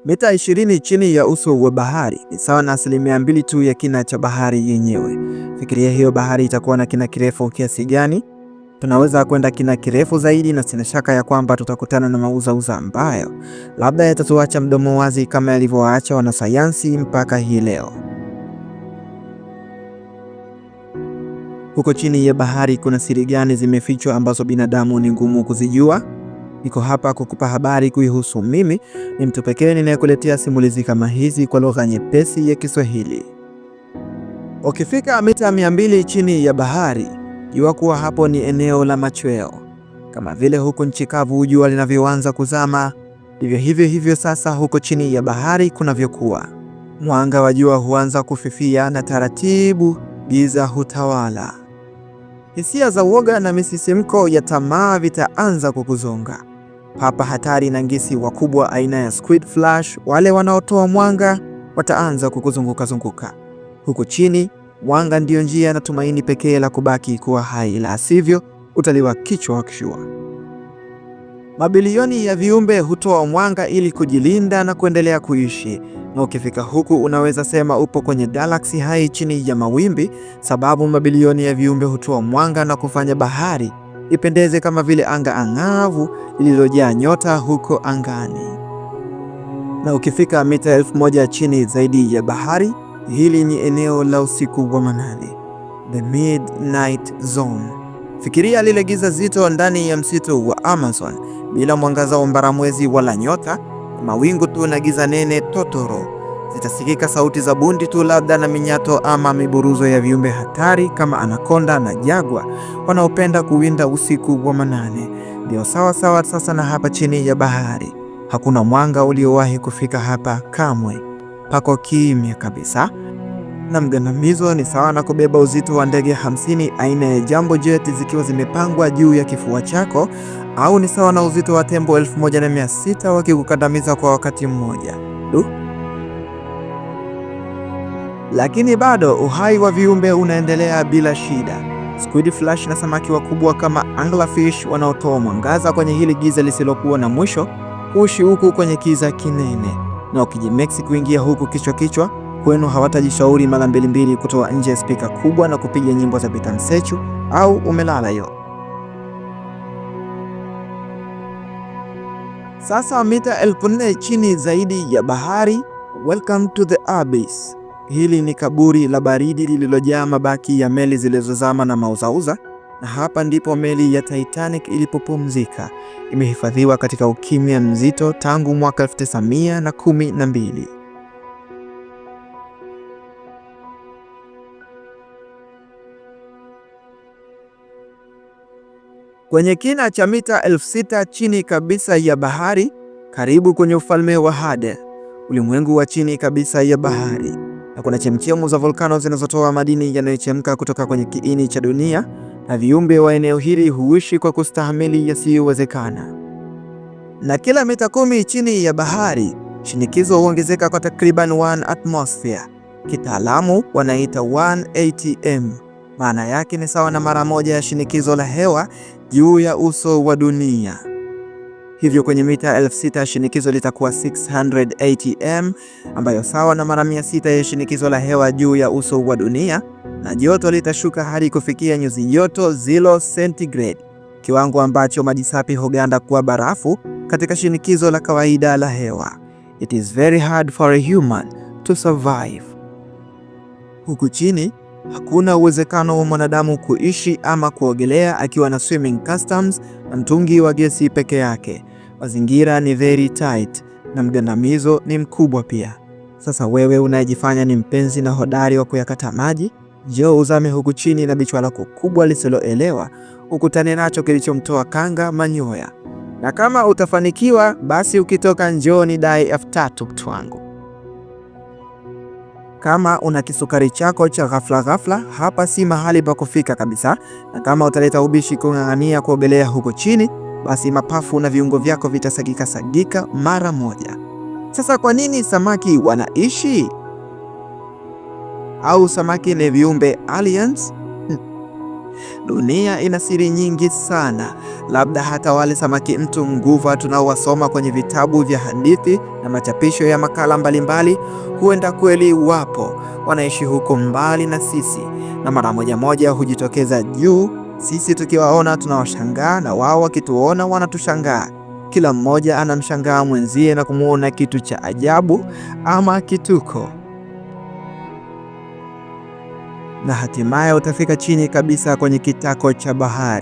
Mita 20 chini ya uso wa bahari ni sawa na 2% tu ya kina cha bahari yenyewe. Fikiria hiyo bahari itakuwa na kina kirefu kiasi gani? Tunaweza kwenda kina kirefu zaidi, na sina shaka ya kwamba tutakutana na mauzauza ambayo labda yatatuacha mdomo wazi kama yalivyoacha wanasayansi mpaka hii leo. Huko chini ya bahari kuna siri gani zimefichwa ambazo binadamu ni ngumu kuzijua? Niko hapa kukupa habari kuihusu. Mimi ni mtu pekee ninayekuletea simulizi kama hizi kwa lugha nyepesi ya Kiswahili. Ukifika mita 200 chini ya bahari, jua kuwa hapo ni eneo la machweo. Kama vile huko nchi kavu jua linavyoanza kuzama, ndivyo hivyo sasa huko chini ya bahari kunavyokuwa. Mwanga wa jua huanza kufifia na taratibu giza hutawala. Hisia za uoga na misisimko ya tamaa vitaanza kukuzonga. Papa hatari na ngisi wakubwa aina ya squid flash, wale wanaotoa mwanga, wataanza kukuzunguka. Huko chini, mwanga ndio njia na tumaini pekee la kubaki kuwa hai, la sivyo utaliwa kichwa kishua. Mabilioni ya viumbe hutoa mwanga ili kujilinda na kuendelea kuishi. Na ukifika huku unaweza sema upo kwenye galaksi hai chini ya mawimbi, sababu mabilioni ya viumbe hutoa mwanga na kufanya bahari ipendeze kama vile anga angavu lililojaa nyota huko angani. Na ukifika mita 1000 chini zaidi ya bahari, hili ni eneo la usiku wa manane, the midnight zone. Fikiria lile giza zito ndani ya msitu wa Amazon, bila mwangaza wa mbaramwezi wala nyota, mawingu tu na giza nene totoro. Zitasikika sauti za bundi tu labda, na minyato ama miburuzo ya viumbe hatari kama anakonda na jagwa wanaopenda kuwinda usiku wa manane. Ndio sawa sasa na hapa chini ya bahari. Hakuna mwanga uliowahi kufika hapa kamwe. Pako kimya kabisa. Na mgandamizo ni sawa na kubeba uzito wa ndege 50 aina ya Jambo Jet zikiwa zimepangwa juu ya kifua chako, au ni sawa na uzito wa tembo 1600 wakikukandamiza kwa wakati mmoja. Lakini bado uhai wa viumbe unaendelea bila shida. Squid flash na samaki wakubwa kama anglerfish wanaotoa mwangaza kwenye hili giza lisilokuwa na mwisho huishi huku kwenye kiza kinene. Na ukijimexi kuingia huku kichwa kwenu hawatajishauri mara mbili kutoa nje spika kubwa na kupiga nyimbo za Peter Msechu au umelala yo. Sasa mita 4000 chini zaidi ya bahari, welcome to the abyss. Hili ni kaburi la baridi lililojaa mabaki ya meli zilizozama na mauzauza, na hapa ndipo meli ya Titanic ilipopumzika. Imehifadhiwa katika ukimya mzito tangu mwaka 1912. Kwenye kina cha mita 6000 chini kabisa ya bahari, karibu kwenye ufalme wa Hades, ulimwengu wa chini kabisa ya bahari, na kuna chemchemu za volkano zinazotoa madini yanayochemka kutoka kwenye kiini cha dunia, na viumbe wa eneo hili huishi kwa kustahimili yasiyowezekana. Na kila mita 10 chini ya bahari, shinikizo huongezeka kwa takriban 1 atmosphere. Kitaalamu wanaita 1 atm. Maana yake ni sawa na mara moja ya shinikizo la hewa juu ya uso wa dunia. Hivyo kwenye mita 6000 shinikizo litakuwa 600 atm, ambayo sawa na mara 600 ya shinikizo la hewa juu ya uso wa dunia, na joto litashuka hadi kufikia nyuzi joto 0 centigrade, kiwango ambacho maji safi huganda kuwa barafu katika shinikizo la kawaida la hewa. It is very hard for a human to survive. Huku chini hakuna uwezekano wa mwanadamu kuishi ama kuogelea akiwa na swimming customs na mtungi wa gesi peke yake. Mazingira ni very tight na mgandamizo ni mkubwa pia. Sasa wewe unajifanya ni mpenzi na hodari wa kuyakata maji, njoo uzame huku chini na bichwa lako kubwa lisiloelewa ukutane nacho kilichomtoa kanga manyoya. Na kama utafanikiwa, basi ukitoka njoo ni dai 3000 mtu wangu. Kama una kisukari chako cha ghafla, hapa si mahali pa kufika kabisa. Na kama utaleta ubishi kung'ang'ania kuogelea huko chini, basi mapafu na viungo vyako vitasagika mara moja. Sasa kwa nini samaki wanaishi? Au samaki ni viumbe aliens? Dunia ina siri nyingi sana. Labda hata wale samaki mtu nguva tunaowasoma kwenye vitabu vya hadithi na machapisho ya makala mbalimbali, huenda kweli wapo, wanaishi huko mbali na sisi, na mara moja hujitokeza juu. Sisi tukiwaona tunawashangaa, na wao wakituona wanatushangaa. Kila mmoja anamshangaa mwenzie na kumuona kitu cha ajabu ama kituko. Na hatimaye utafika chini kabisa kwenye kitako cha bahari.